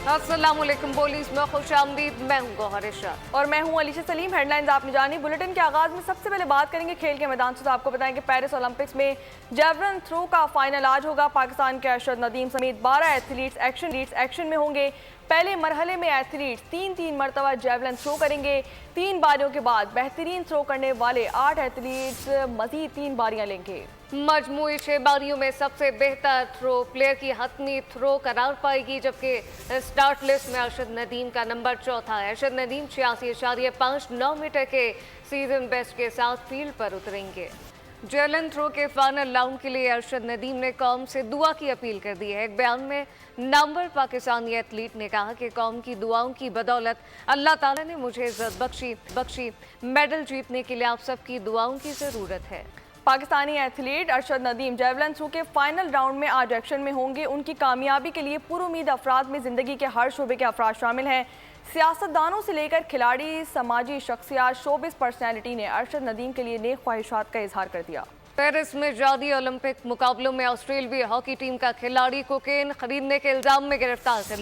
अस्सलामुअलैकुम पुलिस में खुशामदीद। मैं हूं गौहर इरशाद और मैं हूं अलीशा सलीम। हेडलाइंस आपने जानी। बुलेटिन के आगाज में सबसे पहले बात करेंगे खेल के मैदान से। तो आपको बताएं कि पेरिस ओलंपिक्स में जेवलिन थ्रो का फाइनल आज होगा। पाकिस्तान के अरशद नदीम समेत 12 एथलीट्स एक्शन में होंगे। पहले मरहले में एथलीट्स तीन मरतबा जेवलिन थ्रो करेंगे। 3 बारियों के बाद बेहतरीन थ्रो करने वाले 8 एथलीट्स मजीद 3 बारियां लेंगे। मजमूई 6 बारियों में सबसे बेहतर थ्रो प्लेयर की हतमी थ्रो करार पाएगी, जबकि स्टार्ट लिस्ट में अरशद नदीम का नंबर चौथा है। अरशद नदीम 86.59 मीटर के सीजन बेस्ट के साथ फील्ड पर उतरेंगे। जेवलिन थ्रो के फाइनल राउंड के लिए अरशद नदीम ने कौम से दुआ की अपील कर दी है। एक बयान में नामवर पाकिस्तानी एथलीट ने कहा कि कौम की दुआओं की बदौलत अल्लाह ताला ने मुझे इज्जत बख्शी। मेडल जीतने के लिए आप सबकी दुआओं की ज़रूरत है। Pakistani athlete Arshad Nadeem javelin throw के फाइनल राउंड में आज एक्शन में होंगे। उनकी कामयाबी के लिए पुरुमीद अफराद में ज़िंदगी के हर शोबे के अफराद शामिल हैं। सियासतदानों से लेकर खिलाड़ी, समाजी शख्सियात, शोबिस पर्सनैलिटी ने अरशद नदीम के लिए नेक ख्वाहिशात का इजहार कर दिया। पेरिस में जारी ओलंपिक मुकाबलों में ऑस्ट्रेलियाई हॉकी टीम का खिलाड़ी कोकेन खरीदने के इल्जाम में गिरफ्तार कर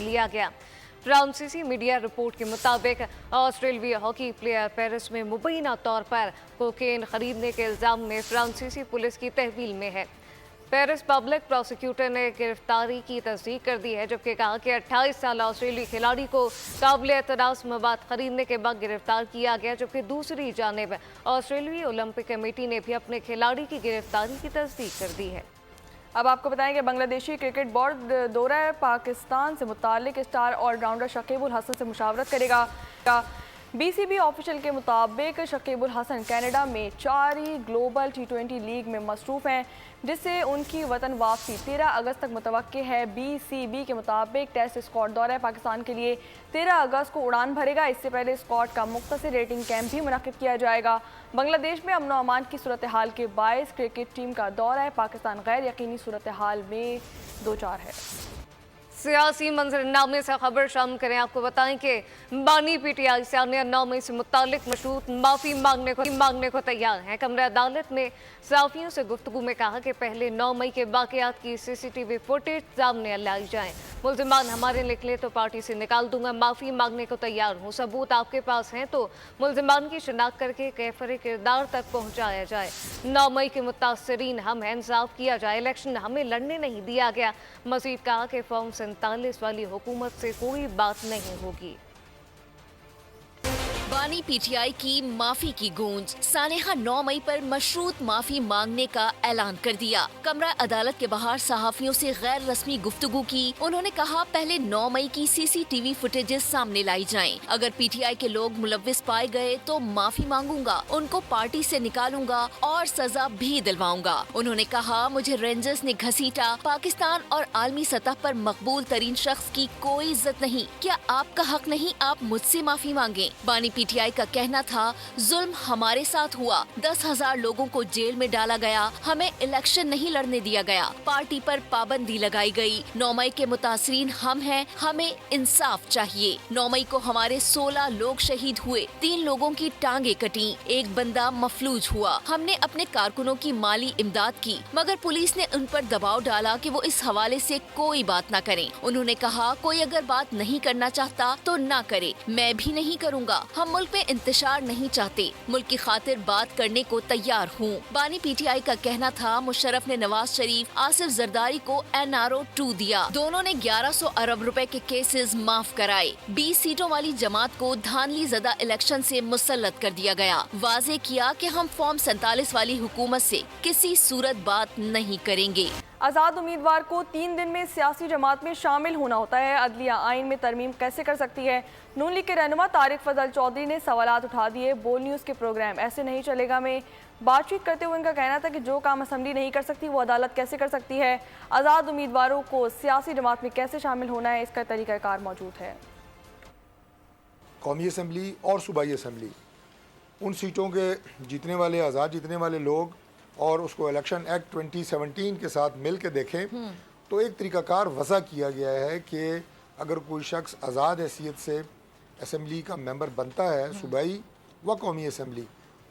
लिया गया। फ्रांसीसी मीडिया रिपोर्ट के मुताबिक ऑस्ट्रेलियाई हॉकी प्लेयर पेरिस में मुबैना तौर पर कोकेन खरीदने के इल्जाम में फ्रांसीसी पुलिस की तहवील में है। पेरिस पब्लिक प्रोसिक्यूटर ने गिरफ्तारी की तस्दीक कर दी है, जबकि कहा कि 28 साल ऑस्ट्रेलियाई खिलाड़ी को काबिल एतराज़ मवाद खरीदने के बाद गिरफ्तार किया गया। जबकि दूसरी जानिब ऑस्ट्रेलियाई ओलंपिक कमेटी ने भी अपने खिलाड़ी की गिरफ्तारी की तस्दीक कर दी है। अब आपको बताएं कि बांग्लादेशी क्रिकेट बोर्ड दौरा पाकिस्तान से मुतालिक स्टार ऑलराउंडर शकीबुल हसन से मुशावरत करेगा। बीसीबी ऑफिशियल के मुताबिक शकीबुल हसन कनाडा में 4 ग्लोबल T20 लीग में मसरूफ़ हैं, जिससे उनकी वतन वापसी 13 अगस्त तक मुतवक्के है। बीसीबी के मुताबिक टेस्ट स्क्वाड दौरा पाकिस्तान के लिए 13 अगस्त को उड़ान भरेगा। इससे पहले स्क्वाड का मुख्तसर रेटिंग कैंप भी मुनक्किद किया जाएगा। बांग्लादेश में अमन अमान की सूरत हाल के बायस क्रिकेट टीम का दौरा पाकिस्तान गैर यकीनी सूरत हाल में दो चार है। सियासी मंजरनामे से खबर शामिल करें। आपको बताएं कि बानी पीटीआई सानिया 9 मई से मुतालिक मशरूत माफ़ी मांगने को तैयार हैं। कमरे अदालत में सहाफ़ियों से गुफ्तगू में कहा कि पहले 9 मई के वाक़यात की CCTV फुटेज सामने लाई जाए। मुल्ज़िमान हमारे निकले तो पार्टी से निकाल दूंगा, माफ़ी मांगने को तैयार हूँ। सबूत आपके पास हैं तो मुल्ज़िमान की शिनाख्त करके कैफर किरदार तक पहुँचाया जाए। 9 मई के मुतासरीन हम हैं, इंसाफ किया जाए। इलेक्शन हमें लड़ने नहीं दिया गया। मज़ीद कहा कि फॉर्म 47 वाली हुकूमत से कोई बात नहीं होगी। बानी पीटीआई की माफी की गूंज। सानेहा 9 मई पर मशरूत माफी मांगने का ऐलान कर दिया। कमरा अदालत के बाहर सहाफियों से गैर रस्मी गुफ्तगू की। उन्होंने कहा पहले 9 मई की CCTV फुटेजेस सामने लाई जाएं। अगर पीटीआई के लोग मुलव्विस पाए गए तो माफी मांगूंगा, उनको पार्टी से निकालूंगा और सजा भी दिलवाऊंगा। उन्होंने कहा मुझे रेंजर्स ने घसीटा। पाकिस्तान और आलमी सतह पर मकबूल तरीन शख्स की कोई इज्जत नहीं। क्या आपका हक नहीं आप मुझसे माफी मांगे? बानी पीटीआई का कहना था जुल्म हमारे साथ हुआ, 10,000 लोगों को जेल में डाला गया, हमें इलेक्शन नहीं लड़ने दिया गया, पार्टी पर पाबंदी लगाई गई। 9 मई के मुतासरीन हम हैं, हमें इंसाफ चाहिए। 9 मई को हमारे 16 लोग शहीद हुए, 3 लोगों की टांगे कटी, एक बंदा मफलूज हुआ। हमने अपने कारकुनों की माली इमदाद की, मगर पुलिस ने उन पर दबाव डाला कि वो इस हवाले से कोई बात न करें। उन्होंने कहा कोई अगर बात नहीं करना चाहता तो ना करे, मैं भी नहीं करूँगा। हम मुल्क में इंतशार नहीं चाहते, मुल्क की खातिर बात करने को तैयार हूँ। बानी पीटीआई का कहना था मुशर्रफ ने नवाज शरीफ, आसिफ जरदारी को NRO 2 दिया। दोनों ने 1100 अरब रुपए के केसेस माफ कराए। 20 सीटों वाली जमात को धांधली ज़दा इलेक्शन से मुसल्लत कर दिया गया। वाजे किया कि हम फॉर्म 47 वाली हुकूमत से किसी सूरत बात नहीं करेंगे। आज़ाद उम्मीदवार को 3 दिन में सियासी जमात में शामिल होना होता है। अदलिया आइन में तरमीम कैसे कर सकती है? नून लीग के रहनुमा तारिक फजल चौधरी ने सवालात उठा दिए। बोल न्यूज़ के प्रोग्राम ऐसे नहीं चलेगा में बातचीत करते हुए उनका कहना था कि जो काम असम्बली नहीं कर सकती वो अदालत कैसे कर सकती है। आज़ाद उम्मीदवारों को सियासी जमात में कैसे शामिल होना है, इसका तरीक़ाकार मौजूद है। कौमी असम्बली और सूबाई असम्बली उन सीटों के जीतने वाले, आज़ाद जीतने वाले लोग और उसको इलेक्शन एक्ट 2017 के साथ मिल के देखें तो एक तरीक़ाकार वज़ा किया गया है कि अगर कोई शख्स आज़ाद हैसियत से असम्बली का मेंबर बनता है, सूबाई व कौमी असम्बली,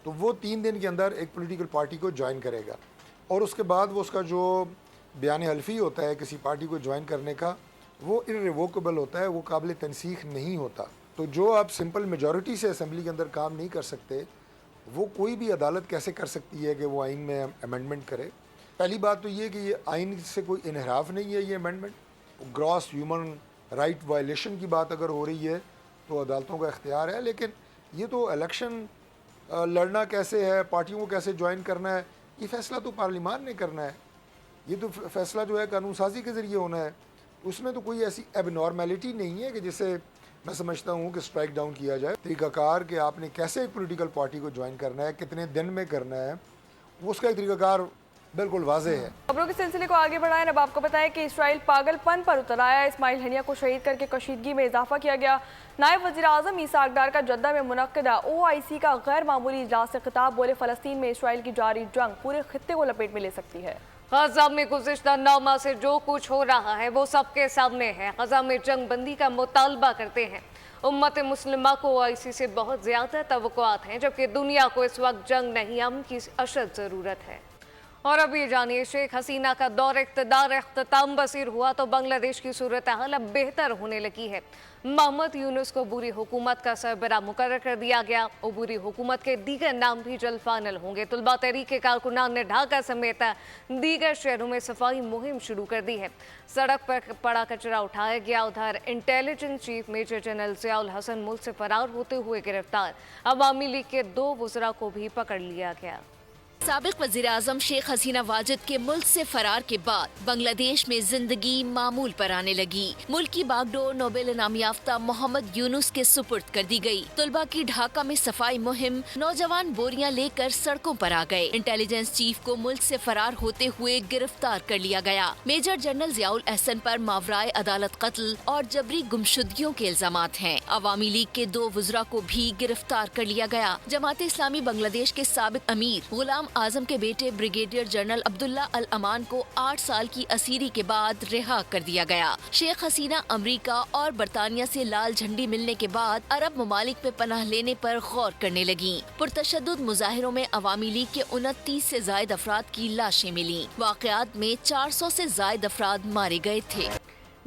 तो वो 3 दिन के अंदर एक पॉलिटिकल पार्टी को ज्वाइन करेगा और उसके बाद वो उसका जो बयान हल्फी होता है किसी पार्टी को ज्वाइन करने का, वो इररिवोकेबल होता है, वो काबिल तनसीख नहीं होता। तो जो आप सिंपल मेजॉरिटी से असम्बली के अंदर काम नहीं कर सकते, वो कोई भी अदालत कैसे कर सकती है कि वो आइन में अमेंडमेंट करे। पहली बात तो ये कि ये आइन से कोई इनहराफ नहीं है, ये amendment gross human right violation की बात अगर हो रही है तो अदालतों का इख्तियार है, लेकिन ये तो इलेक्शन लड़ना कैसे है, पार्टियों को कैसे ज्वाइन करना है, ये फ़ैसला तो पार्लिमान ने करना है। ये तो फ़ैसला जो है कानून साजी के ज़रिए होना है। उसमें तो कोई ऐसी एबनॉर्मेलिटी नहीं है कि जिससे मैं समझता हूँ कि स्ट्राइक डाउन किया जाए। तरीक़ाकार कि आपने कैसे एक पॉलिटिकल पार्टी को ज्वाइन करना है, कितने दिन में करना है, वो उसका एक तरीक़ाकार बिल्कुल वाज़ेह है। खबरों के सिलसिले को आगे बढ़ाएं। अब आपको बताएं कि इसराइल पागलपन पर उतर आया। इस्माइल हनिया को शहीद करके कशीदगी में इजाफा किया गया। नायब वज़ीर आज़म ईसा अकदार का जद्दा में मुनक़दा OIC का गैर मामूली इजलास से खिताब। बोले फ़लस्तीन में इसराइल की जारी जंग पूरे खित्ते को लपेट में ले सकती है। गजा में गुज़िश्ता 9 माह से जो कुछ हो रहा है वो सबके सामने है। गजा में जंग बंदी का मुतालबा करते हैं। उम्मत मुस्लिमा को OIC से बहुत ज़्यादा तवक्कुआत हैं, जबकि दुनिया को इस वक्त जंग नहीं अमन की अशद ज़रूरत है। और अब ये जानिए, शेख हसीना का दौर इक़्तिदार अख्ताम पसीर हुआ तो बांग्लादेश की सूरत हाल अब बेहतर होने लगी है। मोहम्मद यूनुस को बुरी हुकूमत का सरबराह मुकर्रर कर दिया गया और बुरी हुकूमत के दीगर नाम भी जल्द फाइनल होंगे। तुलबा तहरीक के कारकुनान ने ढाका समेत दीगर शहरों में सफाई मुहिम शुरू कर दी है। सड़क पर पड़ा कचरा उठाया गया। उधर intelligence chief major general Ziaul Hasan मुल्क से फरार होते हुए गिरफ्तार। अवामी लीग के 2 वज़रा को भी पकड़ लिया गया। साबिक वज़ीर आज़म शेख हसीना वाजिद के मुल्क से फरार के बाद बांग्लादेश में जिंदगी मामूल पर आने लगी। मुल्क की बागडोर नोबेल इनाम याफ्ता मोहम्मद यूनुस के सुपुर्द कर दी गई। तुलबा की ढाका में सफाई मुहिम, नौजवान बोरियां लेकर सड़कों पर आ गए। इंटेलिजेंस चीफ को मुल्क से फरार होते हुए गिरफ्तार कर लिया गया। मेजर जनरल ज़ियाउल हसन पर मावराए अदालत कत्ल और जबरी गुमशुदगियों के इल्जामात हैं। अवामी लीग के 2 वज़रा को भी गिरफ्तार कर लिया गया। जमात इस्लामी बांग्लादेश के साबिक अमीर गुलाम आजम के बेटे ब्रिगेडियर जनरल अब्दुल्ला अल अमान को 8 साल की असीरी के बाद रिहा कर दिया गया। शेख हसीना अमेरिका और बरतानिया से लाल झंडी मिलने के बाद अरब ममालिक में पनाह लेने पर गौर करने लगी। पुरतशद्दुद मुजाहिरों में अवामी लीग के 29 से जायद अफराद की लाशें मिली। वाक़यात में 400 से जायद अफराद मारे गए थे।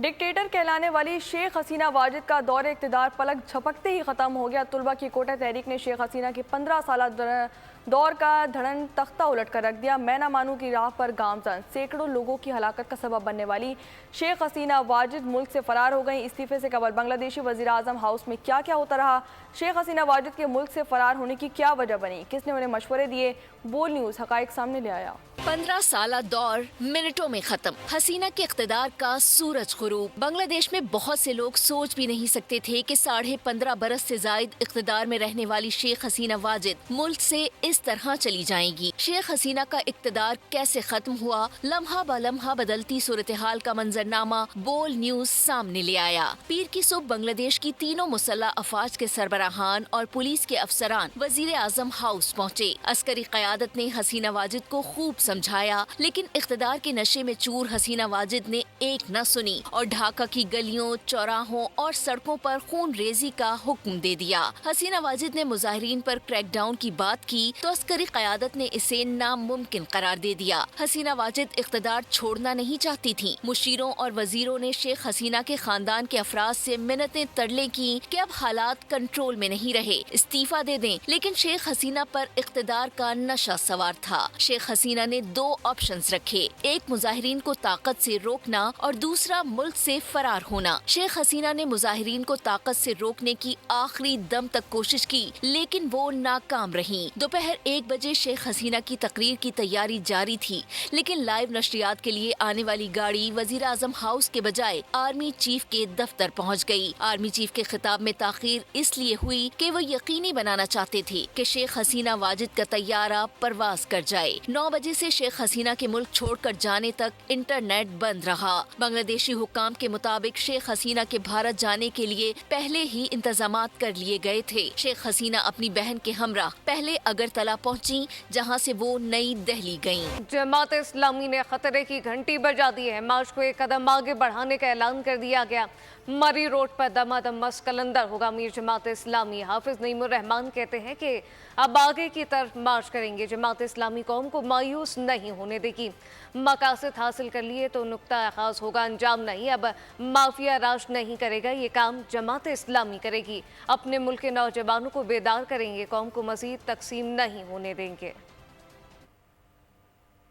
डिक्टेटर कहलाने वाली शेख हसीना वाजिद का दौर इक़्तिदार पलक झपकते ही खत्म हो गया। तुलबा की कोटा तहरीक ने शेख हसीना की 15 साल दौर का धड़न तख्ता उलट कर रख दिया। मैं ना मानू की राह पर गामजन सैकड़ों लोगों की हलाकत का सबब बनने वाली शेख हसीना वाजिद मुल्क से फरार हो गई। इस्तीफे से कबल बांग्लादेशी वज़ीर आज़म हाउस में क्या क्या होता रहा, शेख हसीना वाजिद के मुल्क से फरार होने की क्या वजह बनी, किसने उन्हें मशवरे दिए, बोल न्यूज़ हकाइक सामने ले आया। 15 साल दौर मिनटों में खत्म। हसीना के इक़्तिदार का सूरज ग़ुरूब। बांग्लादेश में बहुत से लोग सोच भी नहीं सकते थे कि 15.5 बरस से जायद इक़्तिदार में रहने वाली शेख हसीना वाजिद मुल्क से इस तरह चली जाएंगी। शेख हसीना का इक़्तिदार कैसे खत्म हुआ, लम्हा ब लम्हा बदलती सूरत हाल का मंजरनामा बोल न्यूज़ सामने ले आया। पीर की सुबह बांग्लादेश की तीनों मुसल्लह अफवाज के सरबराहान और पुलिस के अफसरान वज़ीर आज़म हाउस पहुँचे। अस्करी क़यादत ने हसीना वाजिद को खूब समझाया, लेकिन इक़्तिदार के नशे में चूर हसीना वाजिद ने एक न सुनी और ढाका की गलियों, चौराहों और सड़कों पर खून रेजी का हुक्म दे दिया। हसीना वाजिद ने मुजाहिरीन पर क्रैकडाउन की बात की तो अस्करी क़यादत ने इसे नामुमकिन करार दे दिया। हसीना वाजिद इक़्तिदार छोड़ना नहीं चाहती थी। मुशीरों और वजीरों ने शेख हसीना के खानदान के अफराद से मिन्नतें तरले की कि अब हालात कंट्रोल में नहीं रहे, इस्तीफा दे दें, लेकिन शेख हसीना पर इक़्तिदार का नशा सवार था। शेख हसीना ने 2 ऑप्शंस रखे, एक मुजाहिरीन को ताकत से रोकना और दूसरा मुल्क से फरार होना। शेख हसीना ने मुजाहिरीन को ताकत से रोकने की आखिरी दम तक कोशिश की, लेकिन वो नाकाम रही। दोपहर 1 बजे शेख हसीना की तकरीर की तैयारी जारी थी, लेकिन लाइव नशरियात के लिए आने वाली गाड़ी वज़ीर आज़म हाउस के बजाय आर्मी चीफ के दफ्तर पहुंच गई। आर्मी चीफ के खिताब में ताखीर इसलिए हुई कि वो यकीनी बनाना चाहते थे कि शेख हसीना वाजिद का तैयारा परवाज कर जाए। 9 बजे से शेख हसीना के मुल्क छोड़कर जाने तक इंटरनेट बंद रहा। बांग्लादेशी हुक्काम के मुताबिक शेख हसीना के भारत जाने के लिए पहले ही इंतजामात कर लिए गए थे। शेख हसीना अपनी बहन के हमरा पहले अगरतला पहुंची, जहां से वो नई दिल्ली गईं। जमात इस्लामी ने खतरे की घंटी बजा दी है। मार्च को एक कदम आगे बढ़ाने का ऐलान कर दिया गया। मरी रोड पर दमादम मस्त कलंदर होगा। मीर जमात इस्लामी हाफिज नईमुर रहमान कहते हैं कि अब आगे की तरफ मार्च करेंगे। जमात इस्लामी कौम को मायूस नहीं होने देगी। मकासद हासिल कर लिए तो नुक्ता आगाज होगा, अंजाम नहीं। अब माफिया राज नहीं करेगा, ये काम जमात इस्लामी करेगी। अपने मुल्क के नौजवानों को बेदार करेंगे, कौम को मजीद तकसीम नहीं होने देंगे।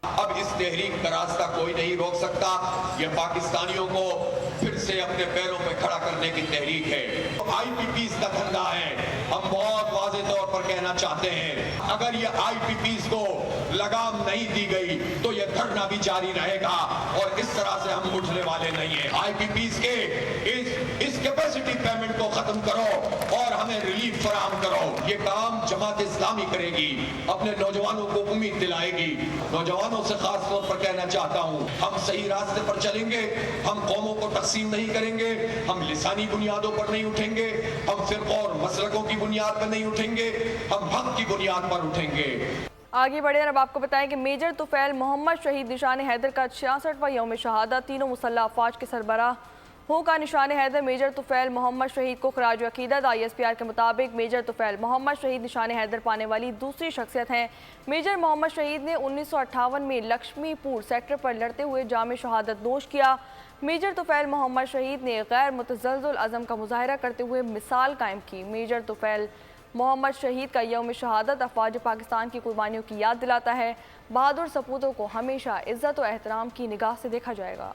अब इस तहरीक का रास्ता कोई नहीं रोक सकता। ये पाकिस्तानियों को फिर से अपने पैरों पर खड़ा करने की तहरीक है। IPPs का धंधा है। हम बहुत वाज़ेह तौर पर कहना चाहते हैं, अगर ये IPPs को लगाम नहीं दी गई तो ये धरना भी जारी रहेगा और इस तरह से हम उठने वाले नहीं है। IPPs के इस कैपेसिटी पेमेंट को खत्म करो और हमें रिलीफ फराहम करो। ये काम जमात इस्लामी करेगी, अपने नौजवानों को उम्मीद दिलाएगी। नौजवानों से खास तौर पर कहना चाहता हूँ, हम सही रास्ते पर चलेंगे। हम कौमों को तकसीम नहीं करेंगे, हम लिसानी बुनियादों पर नहीं उठेंगे, हम फिरकों और मसलकों की बुनियाद पर नहीं उठेंगे, हम हक की बुनियाद पर उठेंगे। आगे बढ़े और अब आपको बताएं कि मेजर तुफैल मोहम्मद शहीद निशान हैदर का 66वां यौम शहादत। तीनों मुसल्लह अफवाज के सरबराहों का निशान हैदर मेजर तुफैल मोहम्मद शहीद को खराज अकीदत। ISPR के मुताबिक मेजर तुफैल मोहम्मद शहीद निशान हैदर पाने वाली दूसरी शख्सियत हैं। मेजर मोहम्मद शहीद ने 1958 में लक्ष्मीपुर सेक्टर पर लड़ते हुए जाम शहादत नोश किया। मेजर तुफैल मोहम्मद शहीद ने गैर मुतज़ल्ज़िल अज़म का मुजाहरा करते हुए मिसाल कायम की। मेजर तुफैल मोहम्मद शहीद का यौम शहादत अफवाज पाकिस्तान की कुर्बानियों की याद दिलाता है। बहादुर सपूतों को हमेशा इज्जत और एहतराम की निगाह से देखा जाएगा।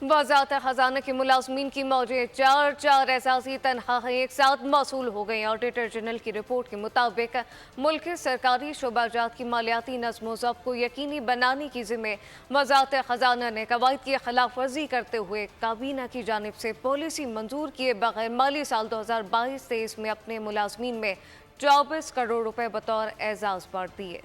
वज़ारत ख़ज़ाना के मुलाज़मीन की मौजें चार एहसासी तनख्वाहें एक साथ मौसूल हो गई। ऑडिटर जनरल की रिपोर्ट के मुताबिक मुल्क के सरकारी शोबाजात की मालियाती नज़्म व ज़ब्त को यकीनी बनाने की ज़िम्मे वज़ारत ख़ज़ाना ने कवायद की खिलाफ वर्जी करते हुए काबीना की जानिब से पॉलिसी मंजूर किए बगैर माली साल 2022-23 में अपने मुलाज़मीन में 24 करोड़ रुपए बतौर एजाज़ बांट दिए।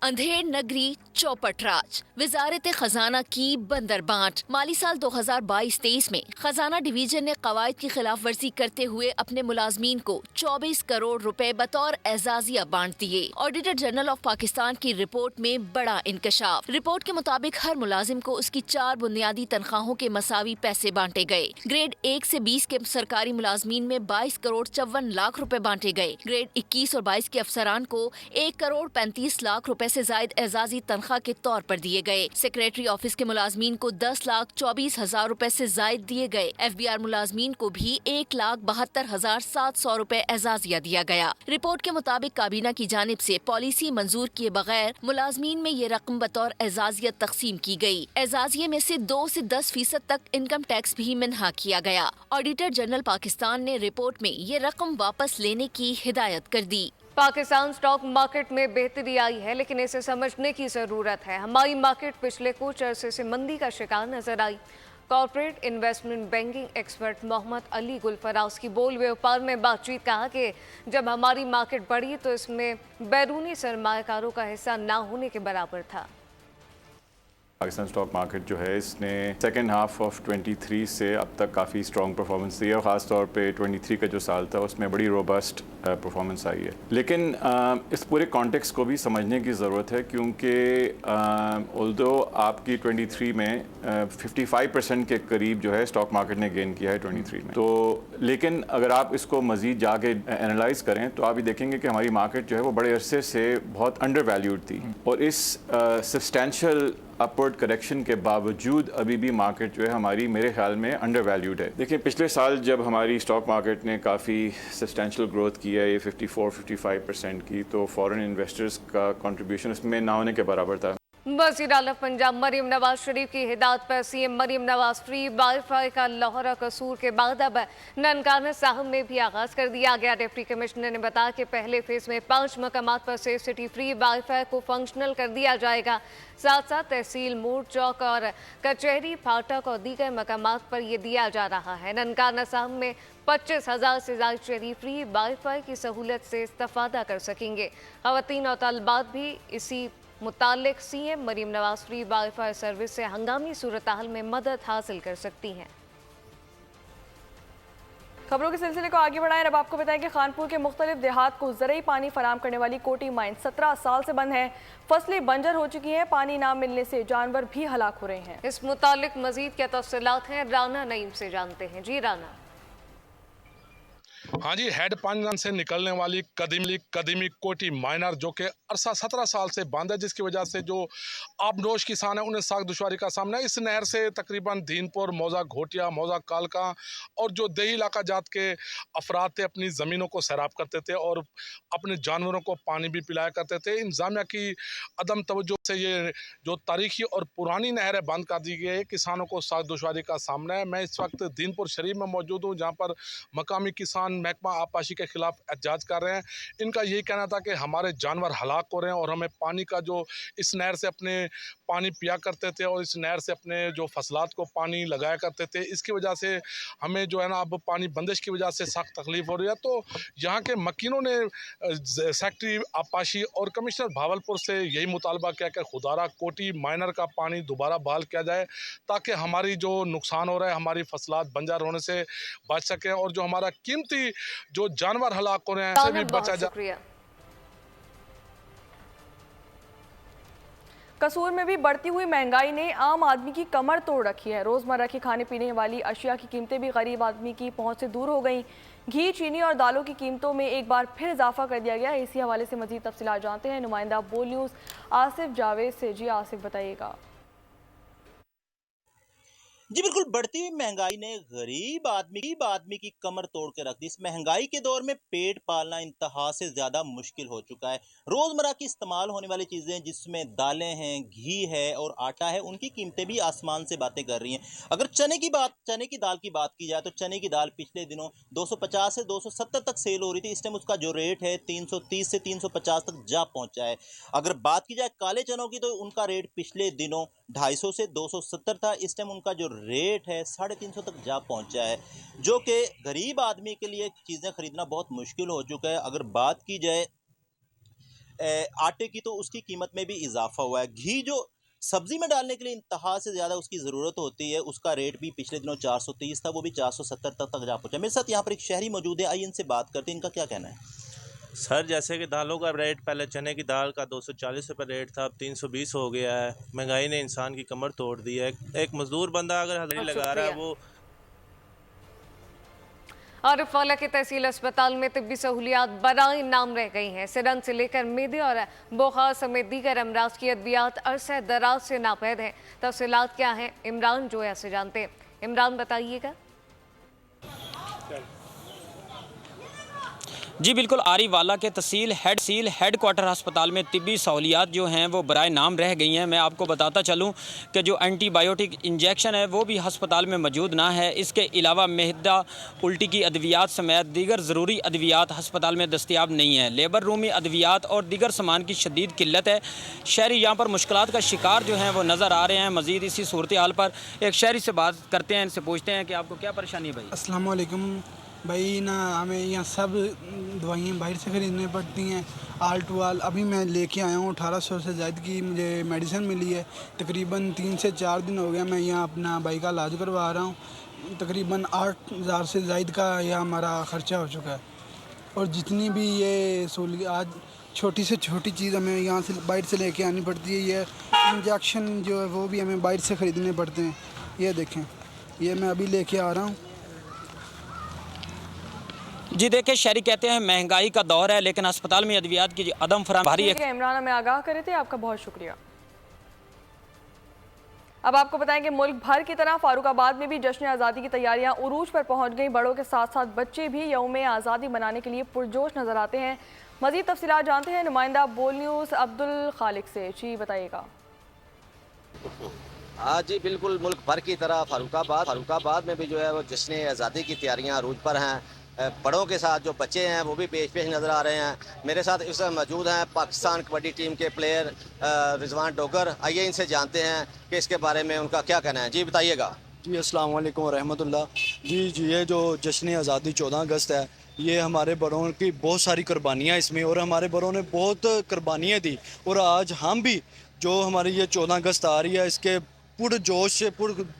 अंधेर नगरी चौपट राज, वजारत खजाना की बंदर बांट। माली साल 2022-23 में खजाना डिवीजन ने कवायद की खिलाफ वर्जी करते हुए अपने मुलाजमीन को 24 करोड़ रुपए बतौर एजाजिया बांट दिए। ऑडिटर जनरल ऑफ पाकिस्तान की रिपोर्ट में बड़ा इंकशाफ। रिपोर्ट के मुताबिक हर मुलाजिम को उसकी 4 बुनियादी तनख्वाहों के मसावी पैसे बांटे गए। ग्रेड 1 से 20 के सरकारी मुलाजमीन में 22 करोड़ 54 लाख रुपए बांटे गए। ग्रेड 21 और 22 के अफसरान को 1 करोड़ 35 लाख रुपए से जायद एजाजी तनख्वाह के तौर पर दिए गए। सेक्रेटरी ऑफिस के मुलाजमीन को 10,24,000 रुपए से जायद दिए गए। FBR मुलाजमीन को भी 1,72,700 रुपए एजाजिया दिया गया। रिपोर्ट के मुताबिक काबीना की जानिब से पॉलिसी मंजूर किए बगैर मुलाजमीन में ये रकम बतौर एजाजिया तकसीम की गई। एजाजिये में से 2 से 10% तक इनकम टैक्स भी मिन्हा किया गया। ऑडिटर जनरल पाकिस्तान ने रिपोर्ट में ये रकम वापस लेने की हिदायत कर दी। पाकिस्तान स्टॉक मार्केट में बेहतरी आई है, लेकिन इसे समझने की ज़रूरत है। हमारी मार्केट पिछले कुछ अरसे से मंदी का शिकार नजर आई। Corporate investment banking expert Mohammad Ali Gulfaraz की बोल व्यापार में बातचीत कहा कि जब हमारी मार्केट बढ़ी तो इसमें बैरूनी सरमायाकारों का हिस्सा ना होने के बराबर था। पाकिस्तान स्टॉक मार्केट जो है इसने सेकेंड हाफ ऑफ 23 से अब तक काफ़ी स्ट्रॉन्ग परफॉर्मेंस दी है। ख़ास तौर पे 23 का जो साल था उसमें बड़ी रोबस्ट परफॉर्मेंस आई है। लेकिन इस पूरे कॉन्टेक्स्ट को भी समझने की ज़रूरत है, क्योंकि ऑल्दो आपकी 23 में 55% के करीब जो है स्टॉक मार्केट ने गेन किया है 23 में, तो लेकिन अगर आप इसको मज़ीद जाके एनालाइज करें तो आप ये देखेंगे कि हमारी मार्केट जो है वो बड़े अरसे से बहुत अंडर वैल्यूड थी और इस सब्सटैंशियल अपवर्ड करेक्शन के बावजूद अभी भी मार्केट जो है हमारी मेरे ख्याल में अंडर वैल्यूड है। देखिए पिछले साल जब हमारी स्टॉक मार्केट ने काफ़ी सब्सटैंशियल ग्रोथ की है, ये 54-55% की, तो फॉरेन इन्वेस्टर्स का कंट्रीब्यूशन उसमें ना होने के बराबर था। वज़ीर आला पंजाब मरीम नवाज शरीफ की हिदायत पर CM Maryam Nawaz free wifi का लाहौरा कसूर के बाद अब ननकाना साहब में भी आगाज़ कर दिया गया। डिप्टी कमिश्नर ने बताया कि पहले फेज़ में 5 मकामात पर सेफ सिटी फ्री वाईफाई को फंक्शनल कर दिया जाएगा। साथ साथ तहसील मोड़, चौक और कचहरी फाटक और दीगर मकामात पर यह दिया जा रहा है। ननकाना साहब में 25,000 से ज़्यादा शहरी फ्री वाईफाई की सहूलत से इस्तेफादा कर सकेंगे। ख़वातीन और तलबात भी इसी मुतालिक CM Maryam Nawaz free wifi service से हंगामी सूरत हाल में मदद हासिल कर सकती हैं। खबरों के सिलसिले को आगे बढ़ाएं। अब आपको बताएं कि खानपुर के मुख्तलिफ देहात को ज़रूरी पानी फराम करने वाली कोटी माइन 17 साल से बंद है। फसलें बंजर हो चुकी हैं, पानी ना मिलने से जानवर भी हलाक हो रहे हैं। इस मुतालिक मजीद क्या तफसीलात हैं, राना नईम से जानते हैं। जी राना। हाँ जी, हेड पानीगंज से निकलने वाली कदीमी कोटी माइनर जो कि 17 साल से बंद है, जिसकी वजह से जो आबनोश किसान है उन्हें सख्त दुश्वारी का सामना है। इस नहर से तकरीबन दीनपुर, मौजा घोटिया, मौजा कालका और जो देही इलाका जात के अफराद थे अपनी ज़मीनों को सैराब करते थे और अपने जानवरों को पानी भी पिलाया करते थे। इंतजामिया की अदम तवज्जो से ये जो तारीखी और पुरानी नहर है बंद कर दी गई है। किसानों को सख्त दुश्वारी का सामना है। मैं इस वक्त दीनपुर शरीफ में मौजूद हूँ, जहाँ पर मकामी किसान महकमा आबपाशी के खिलाफ एहतजाज कर रहे हैं। इनका यही कहना था कि हमारे जानवर हलाक हो रहे हैं और हमें पानी का जो इस नहर से अपने पानी पिया करते थे और इस नहर से अपने जो फसलात को पानी लगाया करते थे, इसकी वजह से हमें जो है ना अब पानी बंदिश की वजह से सख्त तकलीफ हो रही है। तो यहाँ के मकीनों ने सेक्रेटरी आबपाशी और कमिश्नर भावलपुर से यही मुतालबा किया कि खुदारा कोटी माइनर का पानी दोबारा बहाल किया जाए ताकि हमारी जो नुकसान हो रहा है, हमारी फसलात बंजर होने से बच सकें और जो हमारा कीमती जो जानवर हलाक हो रहे हैं से भी बचा जाए। कसूर में भी बढ़ती हुई महंगाई ने आम आदमी की कमर तोड़ रखी है। रोज़मर्रा की खाने पीने वाली अशिया की कीमतें भी गरीब आदमी की पहुंच से दूर हो गई। घी, चीनी और दालों की कीमतों में एक बार फिर इजाफा कर दिया गया। इसी हवाले से मजीद तफसीलात जानते हैं नुमाइंदा बोल न्यूज़ आसिफ जावेद से। जी आसिफ, बताइएगा। जी बिल्कुल, बढ़ती हुई महंगाई ने गरीब आदमी की कमर तोड़ के रख दी। इस महंगाई के दौर में पेट पालना इंतहा से ज्यादा मुश्किल हो चुका है। रोजमर्रा की इस्तेमाल होने वाली चीजें जिसमें दालें हैं, घी है और आटा है, उनकी कीमतें भी आसमान से बातें कर रही हैं। अगर चने की दाल की बात की जाए तो चने की दाल पिछले दिनों 250 से 270 तक सेल हो रही थी। इस टाइम उसका जो रेट है 330 से 350 तक जा पहुंचा है। अगर बात की जाए काले चनों की तो उनका रेट पिछले दिनों 250 से 270 था। इस टाइम उनका जो रेट है 350 तक जा पहुंचा है, जो कि गरीब आदमी के लिए चीज़ें खरीदना बहुत मुश्किल हो चुका है। अगर बात की जाए आटे की तो उसकी कीमत में भी इजाफा हुआ है। घी जो सब्जी में डालने के लिए इंतहा से ज़्यादा उसकी ज़रूरत होती है, उसका रेट भी पिछले दिनों 430 था, वो भी 470 तक जा पहुंचा। मेरे साथ यहाँ पर एक शहरी मौजूद है, आइए इनसे बात करते हैं, इनका क्या कहना है। सर, जैसे कि दालों का रेट पहले चने की दाल का 240 रुपये रेट था, अब 320 हो गया है। महंगाई ने इंसान की कमर तोड़ दी है। एक मजदूर बंदा अगर हाजिरी लगा रहा है वो आरिफवाला के तहसील अस्पताल में तिब्बी सहूलियात बराए नाम रह गई हैं। सिरन से लेकर मेदे और बुखार समेत दीगर अमराज की अद्वियात अरसे दराज से नापैद हैं। तफसीलात क्या हैं, इमरान जोया से जानते हैं। इमरान, बताइएगा। जी बिल्कुल, आरीवाला के तहसील हेडक्वार्टर अस्पताल में तिब्बी सहूलियात जो हैं वो बराए नाम रह गई हैं। मैं आपको बताता चलूं कि जो एंटीबायोटिक इंजेक्शन है वो भी अस्पताल में मौजूद ना है। इसके अलावा महदा उल्टी की अद्वियात समेत दीगर ज़रूरी अद्वियात अस्पताल में दस्तियाब नहीं है। लेबर रूमी अद्वियात और दीगर सामान की शदीद किल्लत है। शहरी यहाँ पर मुश्किलात का शिकार जो हैं वो नज़र आ रहे हैं। मज़ीद इसी सूरत हाल पर एक शहरी से बात करते हैं, इनसे पूछते हैं कि आपको क्या परेशानी है भाई। अस्सलाम वालेकुम भाई, ना हमें यहाँ सब दवाइयाँ बाहर से ख़रीदनी पड़ती हैं, आल टू आल। अभी मैं लेके आया हूँ 1800 से ज़्यादा की मुझे मेडिसिन मिली है। तकरीबन 3 से 4 दिन हो गया मैं यहाँ अपना भाई का इलाज करवा रहा हूँ। तकरीबन 8000 से ज़ायद का यह हमारा ख़र्चा हो चुका है। और जितनी भी ये सहूलियात, छोटी से छोटी चीज़ हमें यहाँ से बाहर से लेके आनी पड़ती है। ये इंजेक्शन जो है वो भी हमें बाहर से ख़रीदने पड़ते हैं। ये देखें, ये मैं अभी लेके आ रहा हूँ। जी देखिए, शहरी कहते हैं महंगाई का दौर है लेकिन अस्पताल में अद्वियात की अदम फराहमी है। इमरान हमें आगाह करे थे, आपका बहुत शुक्रिया। अब आपको बताएं कि मुल्क भर की तरह फारूकाबाद में भी जश्न आज़ादी की तैयारियां उरूज पर पहुंच गई। बड़ों के साथ साथ बच्चे भी यौम आज़ादी मनाने के लिए पुरजोश नजर आते हैं। मजीद तफसीलात जानते हैं नुमाइंदा बोल न्यूज़ अब्दुल खालिक से। जी बताइएगा। जी बिल्कुल, मुल्क भर की तरह फारूकाबाद में भी जो है वो जश्न आज़ादी की तैयारियां अरूज पर हैं। बड़ों के साथ जो बच्चे हैं वो भी पेश नज़र आ रहे हैं। मेरे साथ इस वक्त मौजूद हैं पाकिस्तान कबड्डी टीम के प्लेयर रिजवान डोगर। आइए इनसे जानते हैं कि इसके बारे में उनका क्या कहना है। जी बताइएगा। जी अस्सलाम वालेकुम रहमतुल्लाह। जी ये जो जश्न आज़ादी 14 अगस्त है, ये हमारे बड़ों की बहुत सारी कुर्बानियाँ इसमें, और हमारे बड़ों ने बहुत कुर्बानियाँ दी। और आज हम भी जो हमारी ये 14 अगस्त आ रही है, इसके पुरजोश से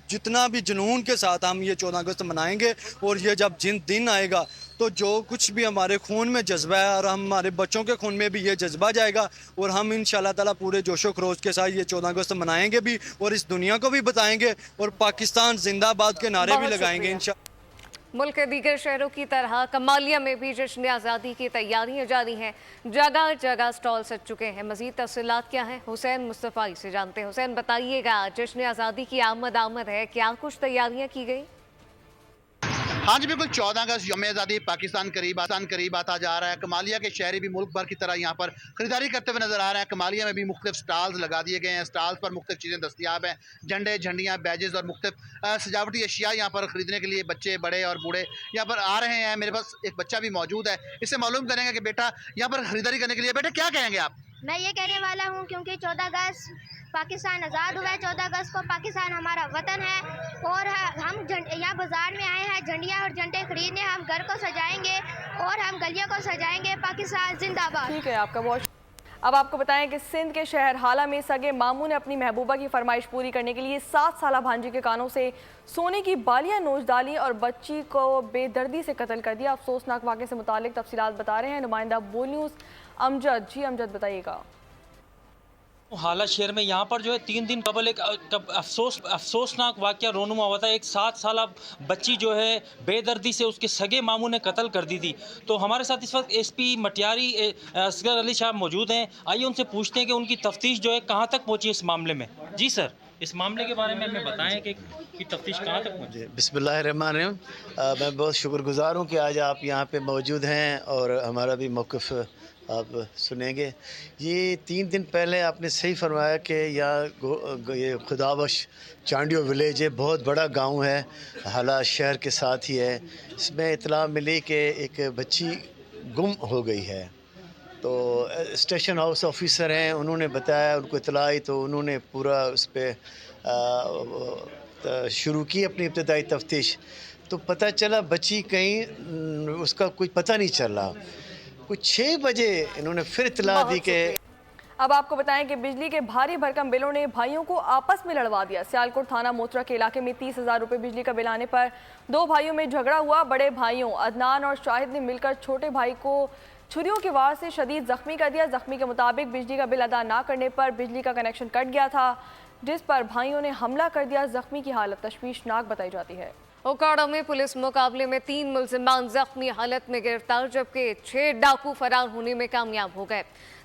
जितना भी जुनून के साथ हम ये 14 अगस्त मनाएंगे। और ये जब दिन आएगा तो जो कुछ भी हमारे खून में जज्बा है और हमारे बच्चों के खून में भी ये जज्बा जाएगा और हम इंशाल्लाह ताला पूरे जोशो खरोश के साथ ये 14 अगस्त मनाएंगे भी और इस दुनिया को भी बताएंगे और पाकिस्तान जिंदाबाद के नारे भी लगाएंगे इंशाल्लाह। मुल्क के दीगर शहरों की तरह कमालिया में भी जश्न आज़ादी की तैयारियां जारी हैं। जगह जगह स्टॉल सज चुके हैं। मजीद तफसीलात क्या है, हुसैन मुस्तफ़ा से जानते हैं। हुसैन, बताइएगा, जश्न आज़ादी की आमद है, क्या कुछ तैयारियां की गई? हाँ जी बिल्कुल, 14 अगस्त यौम आज़ादी पाकिस्तान करीब आता जा रहा है। कमालिया के शहरी भी मुल्क भर की तरह यहाँ पर खरीदारी करते हुए नजर आ रहे हैं। कमालिया में भी मुख्तलिफ स्टॉल्स लगा दिए गए हैं। स्टॉल्स पर मुख्तलिफ चीज़ें दस्तियाब हैं, झंडे, झंडियाँ, बैजेस और मुख्तलिफ सजावटी अशिया यहाँ पर खरीदने के लिए बच्चे, बड़े और बूढ़े यहाँ पर आ रहे हैं। मेरे पास एक बच्चा भी मौजूद है, इससे मालूम करेंगे कि बेटा यहाँ पर खरीदारी करने के लिए, बेटा क्या कहेंगे आप? मैं ये कहने वाला हूँ क्योंकि 14 अगस्त पाकिस्तान आज़ाद हुआ है। 14 अगस्त को पाकिस्तान हमारा वतन है और हम यहाँ बाजार में आए हैं झंडियाँ और झंडे खरीदने। हम घर को सजाएंगे और हम गलियों को सजाएंगे। पाकिस्तान जिंदाबाद। ठीक है, आपका बहुत। अब आपको बताएं कि सिंध के शहर हाला में सगे मामू ने अपनी महबूबा की फरमाइश पूरी करने के लिए 7 साला भांजी के कानों से सोने की बालियां नोच डाली और बच्ची को बेदर्दी से कत्ल कर दिया। अफसोसनाक वाक़े से मुतालिक तफसीलात बता रहे हैं नुमाइंदा बोल न्यूज़ अमजद। जी अमजद, बताइएगा। हाला शहर में यहाँ पर जो है 3 दिन कबल एक अफसोसनाक वाक़या रोनुमा हुआ था। एक 7 साला बच्ची जो है बेदर्दी से उसके सगे मामू ने कत्ल कर दी थी। तो हमारे साथ इस वक्त एसपी मटियारी असगर अली साहब मौजूद हैं। आइए उनसे पूछते हैं कि उनकी तफ्तीश जो है कहाँ तक पहुँची इस मामले में। जी सर, इस मामले के बारे में हमें बताएं कि तफ्तीश कहाँ तक पहुँची। बिस्मिल्लाहिर्रहमानिर्रहीम। मैं बहुत शुक्रगुजार हूँ कि आज आप यहाँ पे मौजूद हैं और हमारा भी मौक़िफ़ आप सुनेंगे। ये 3 दिन पहले आपने सही फरमाया कि यहाँ ये खुदाबश चांडियो विलेज है, बहुत बड़ा गांव है, हाला शहर के साथ ही है। इसमें इतला मिली कि एक बच्ची गुम हो गई है। तो स्टेशन हाउस ऑफिसर हैं, उन्होंने बताया, उनको इतला आई तो उन्होंने पूरा उस पर शुरू की अपनी इब्तदाई तफ्तीश। तो पता चला बच्ची कहीं उसका कोई पता नहीं चला। कुछ 6 बजे इन्होंने फिर इतला दी कि अब आपको बताएं कि बिजली के भारी भरकम बिलों ने भाइयों को आपस में लड़वा दिया। सियालकोट थाना मोतरा के इलाके में 30,000 रुपये बिजली का बिल आने पर 2 भाइयों में झगड़ा हुआ। बड़े भाइयों अदनान और शाहिद ने मिलकर छोटे भाई को छुरियों के वार से शदीद जख्मी कर दिया। जख्मी के मुताबिक बिजली का बिल अदा ना करने पर बिजली का कनेक्शन कट गया था, जिस पर भाइयों ने हमला कर दिया। जख्मी की हालत तशवीशनाक बताई जाती है। ओकाड़ा में पुलिस मुकाबले में 3 मुल्जिमान जख्मी हालत में गिरफ्तार, जबकि 6 डाकू फरार होने में कामयाब हो गए।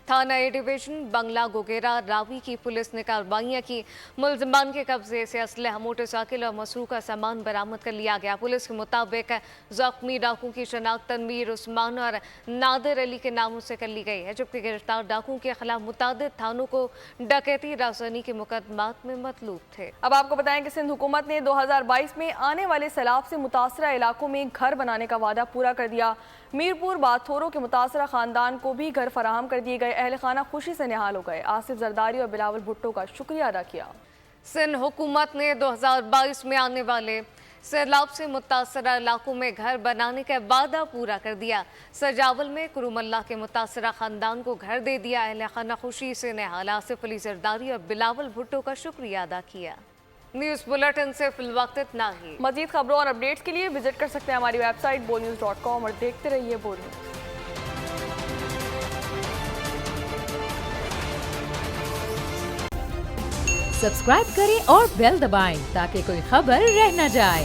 थाना ए डिवीजन बंगला गोगेरा रावी की पुलिस ने कार्रवाइयाँ की। मुल्जिमान के कब्जे से असलहा, मोटरसाइकिल और मसरूक़ का सामान बरामद कर लिया गया। पुलिस के मुताबिक जख्मी डाकू की शनाख्त तनवीर उस्मान और नादिर अली के नामों से कर ली गई है, जबकि गिरफ्तार डाकू के खिलाफ मुतादिद थानों को डकैती राजधानी के मुकदमात में मतलूब थे। अब आपको बताएं कि सिंध हुकूमत ने 2022 में आने वाले सैलाब से मुतासरा इलाकों में घर बनाने का वादा पूरा कर दिया। मीरपुर बाथोरो के मुतासरा खानदान को भी घर फराहम कर दिए गए। अहल खाना खुशी से निहाल हो गए। आसिफ जरदारी और बिलावल भुट्टो का शुक्रिया अदा किया। सिंध हुकूमत ने 2022 में आने वाले सैलाब से मुतासरा इलाकों में घर बनाने का वादा पूरा कर दिया। सजावल में कुरुमल्ला के मुतासरा खानदान को घर दे दिया। अहल खाना खुशी से निहाल। आसिफ अली जरदारी और बिलावल भुट्टो का शुक्रिया अदा किया। न्यूज़ बुलेटिन से फिलवक्त इतना ही। मजीद खबरों और अपडेट्स के लिए विजिट कर सकते हैं हमारी वेबसाइट bolnews.com और देखते रहिए बोल न्यूज़। सब्सक्राइब करें और बेल दबाएं ताकि कोई खबर रह न जाए।